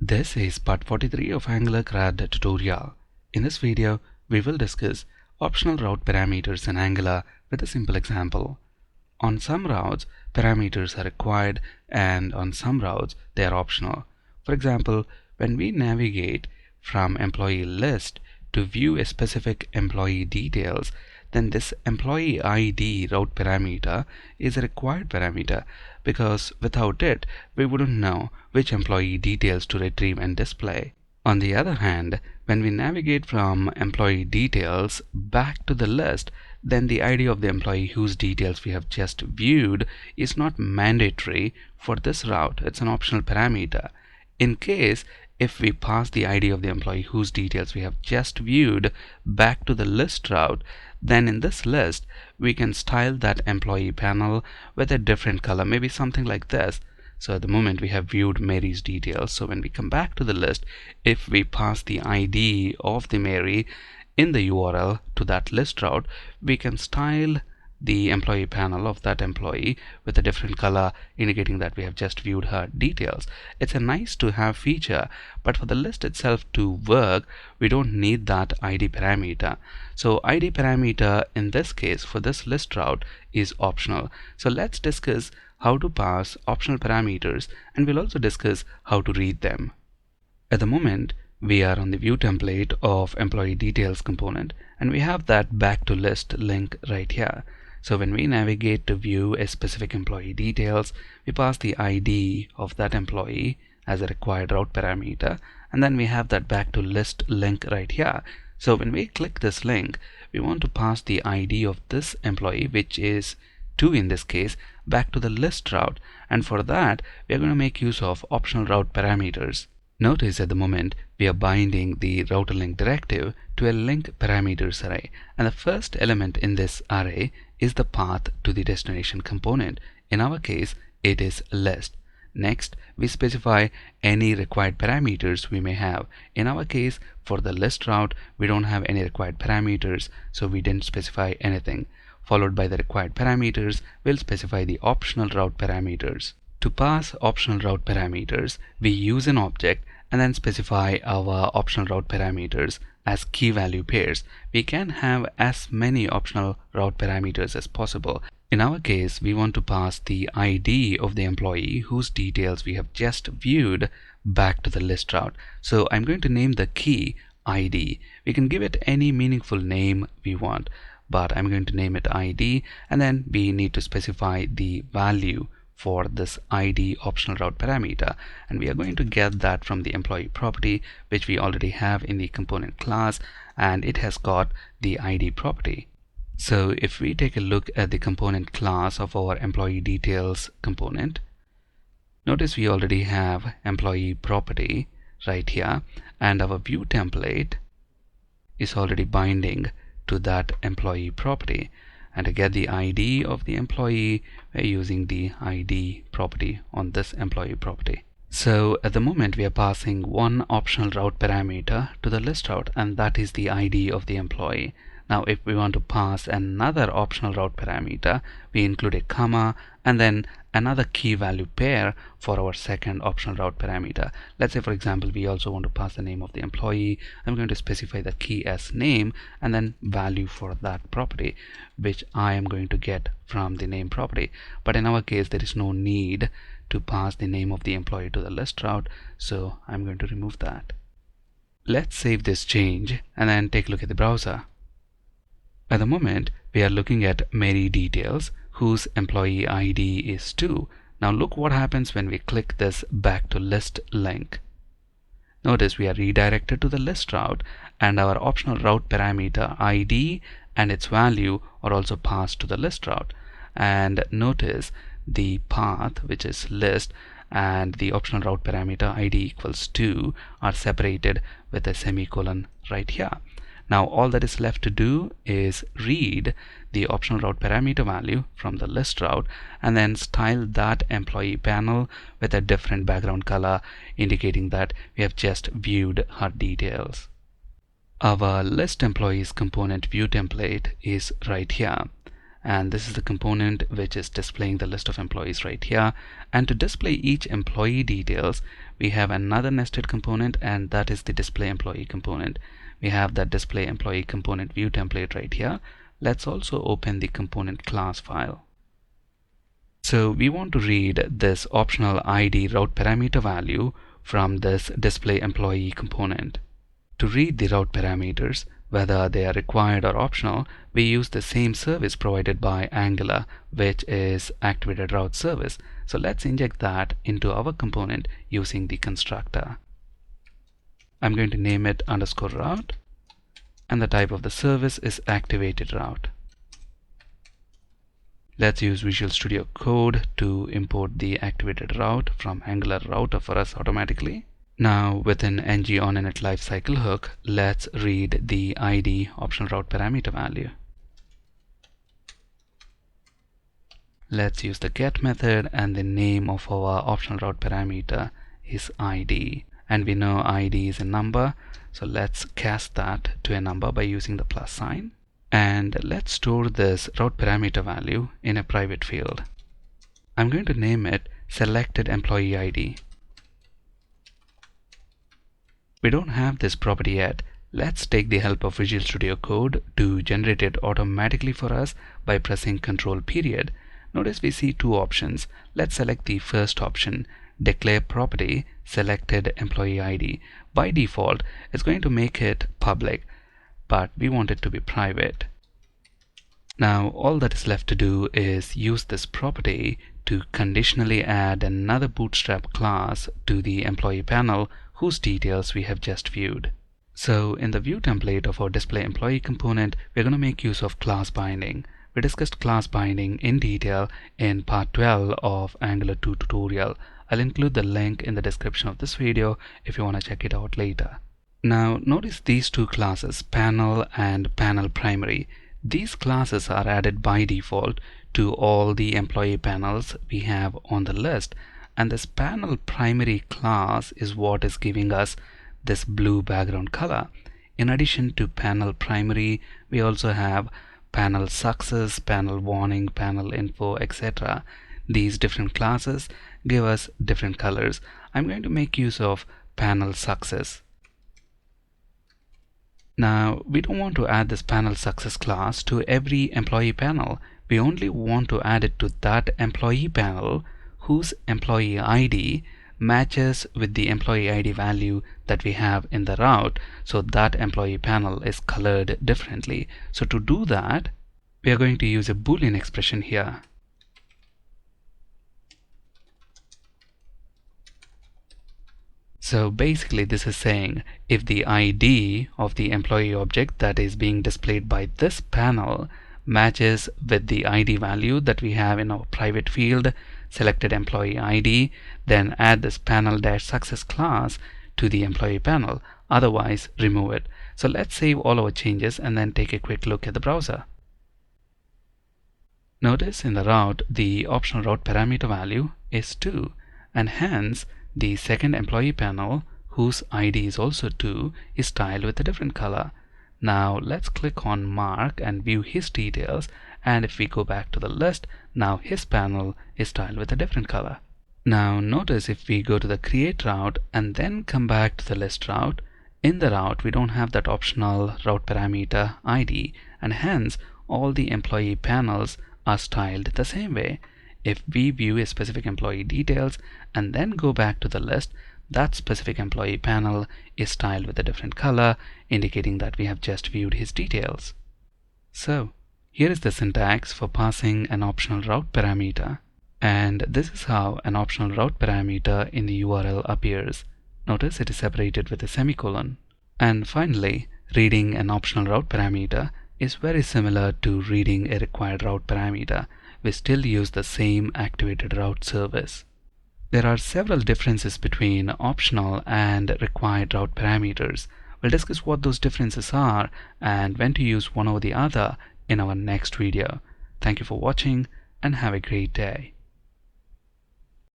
This is part 43 of Angular CRUD tutorial. In this video, we will discuss optional route parameters in Angular with a simple example. On some routes, parameters are required, and on some routes, they are optional. For example, when we navigate from employee list to view a specific employee details, then this employee ID route parameter is a required parameter, because without it, we wouldn't know which employee details to retrieve and display. On the other hand, when we navigate from employee details back to the list, then the ID of the employee whose details we have just viewed is not mandatory for this route. It's an optional parameter. In case if we pass the ID of the employee whose details we have just viewed back to the list route, then in this list we can style that employee panel with a different color, maybe something like this. So at the moment we have viewed Mary's details, so when we come back to the list, if we pass the ID of the Mary in the URL to that list route, we can style the employee panel of that employee with a different color, indicating that we have just viewed her details. It's a nice to have feature, but for the list itself to work, we don't need that ID parameter. So ID parameter in this case for this list route is optional. So let's discuss how to pass optional parameters, and we'll also discuss how to read them. At the moment, we are on the view template of employee details component, and we have that back to list link right here. So when we navigate to view a specific employee details, we pass the ID of that employee as a required route parameter, and then we have that back to list link right here. So when we click this link, we want to pass the ID of this employee, which is 2 in this case, back to the list route, and for that we are going to make use of optional route parameters. Notice at the moment we are binding the router link directive to a link parameters array, and the first element in this array is the path to the destination component. In our case, it is list. Next, we specify any required parameters we may have. In our case, for the list route, we don't have any required parameters, so we didn't specify anything. Followed by the required parameters, we'll specify the optional route parameters. To pass optional route parameters, we use an object and then specify our optional route parameters as key value pairs. We can have as many optional route parameters as possible. In our case, we want to pass the ID of the employee whose details we have just viewed back to the list route. So I'm going to name the key ID. We can give it any meaningful name we want, but I'm going to name it ID, and then we need to specify the value for this ID optional route parameter, and we are going to get that from the employee property, which we already have in the component class, and it has got the ID property. So if we take a look at the component class of our employee details component, notice we already have employee property right here, and our view template is already binding to that employee property. And to get the ID of the employee, we're using the ID property on this employee property. So at the moment we are passing one optional route parameter to the list route, and that is the ID of the employee. Now if we want to pass another optional route parameter, we include a comma and then another key value pair for our second optional route parameter. Let's say for example we also want to pass the name of the employee. I'm going to specify the key as name and then value for that property, which I am going to get from the name property. But in our case there is no need to pass the name of the employee to the list route, so I'm going to remove that. Let's save this change and then take a look at the browser. At the moment, we are looking at Mary details, whose employee ID is 2. Now look what happens when we click this back to list link. Notice we are redirected to the list route, and our optional route parameter ID and its value are also passed to the list route. And notice the path, which is list, and the optional route parameter ID equals 2 are separated with a semicolon right here. Now all that is left to do is read the optional route parameter value from the list route and then style that employee panel with a different background color, indicating that we have just viewed her details. Our list employees component view template is right here, and this is the component which is displaying the list of employees right here. And to display each employee details, we have another nested component, and that is the display employee component. We have that display employee component view template right here. Let's also open the component class file. So we want to read this optional ID route parameter value from this display employee component. To read the route parameters, whether they are required or optional, we use the same service provided by Angular, which is activated route service. So let's inject that into our component using the constructor. I'm going to name it _route, and the type of the service is activated route. Let's use Visual Studio Code to import the activated route from Angular router for us automatically. Now within ng onInit lifecycle hook, let's read the ID optional route parameter value. Let's use the get method, and the name of our optional route parameter is ID. And we know ID is a number, so let's cast that to a number by using the plus sign. And let's store this route parameter value in a private field. I'm going to name it selected employee ID. We don't have this property yet. Let's take the help of Visual Studio Code to generate it automatically for us by pressing Ctrl-. Notice we see two options. Let's select the first option, declare property selected employee ID. By default, it's going to make it public, but we want it to be private. Now all that is left to do is use this property to conditionally add another bootstrap class to the employee panel whose details we have just viewed. So in the view template of our display employee component, we're going to make use of class binding. We discussed class binding in detail in part 12 of Angular 2 tutorial. I'll include the link in the description of this video if you want to check it out later. Now notice these two classes, panel and panel primary. These classes are added by default to all the employee panels we have on the list, and this panel primary class is what is giving us this blue background color. In addition to panel primary, we also have panel success, panel warning, panel info, etc. These different classes give us different colors. I'm going to make use of panel success. Now we don't want to add this panel success class to every employee panel. We only want to add it to that employee panel whose employee ID matches with the employee ID value that we have in the route, so that employee panel is colored differently. So to do that, we are going to use a Boolean expression here. So basically this is saying if the ID of the employee object that is being displayed by this panel matches with the ID value that we have in our private field selected employee ID, then add this panel-success class to the employee panel. Otherwise, remove it. So let's save all our changes and then take a quick look at the browser. Notice in the route, the optional route parameter value is 2, and hence the second employee panel, whose ID is also 2, is styled with a different color. Now let's click on Mark and view his details, and if we go back to the list, now his panel is styled with a different color. Now notice if we go to the create route and then come back to the list route, in the route we don't have that optional route parameter ID, and hence all the employee panels are styled the same way. If we view a specific employee details and then go back to the list, that specific employee panel is styled with a different color, indicating that we have just viewed his details. So here is the syntax for passing an optional route parameter, and this is how an optional route parameter in the URL appears. Notice it is separated with a semicolon. And finally, reading an optional route parameter is very similar to reading a required route parameter. We still use the same activated route service. There are several differences between optional and required route parameters. We'll discuss what those differences are and when to use one over the other in our next video. Thank you for watching and have a great day.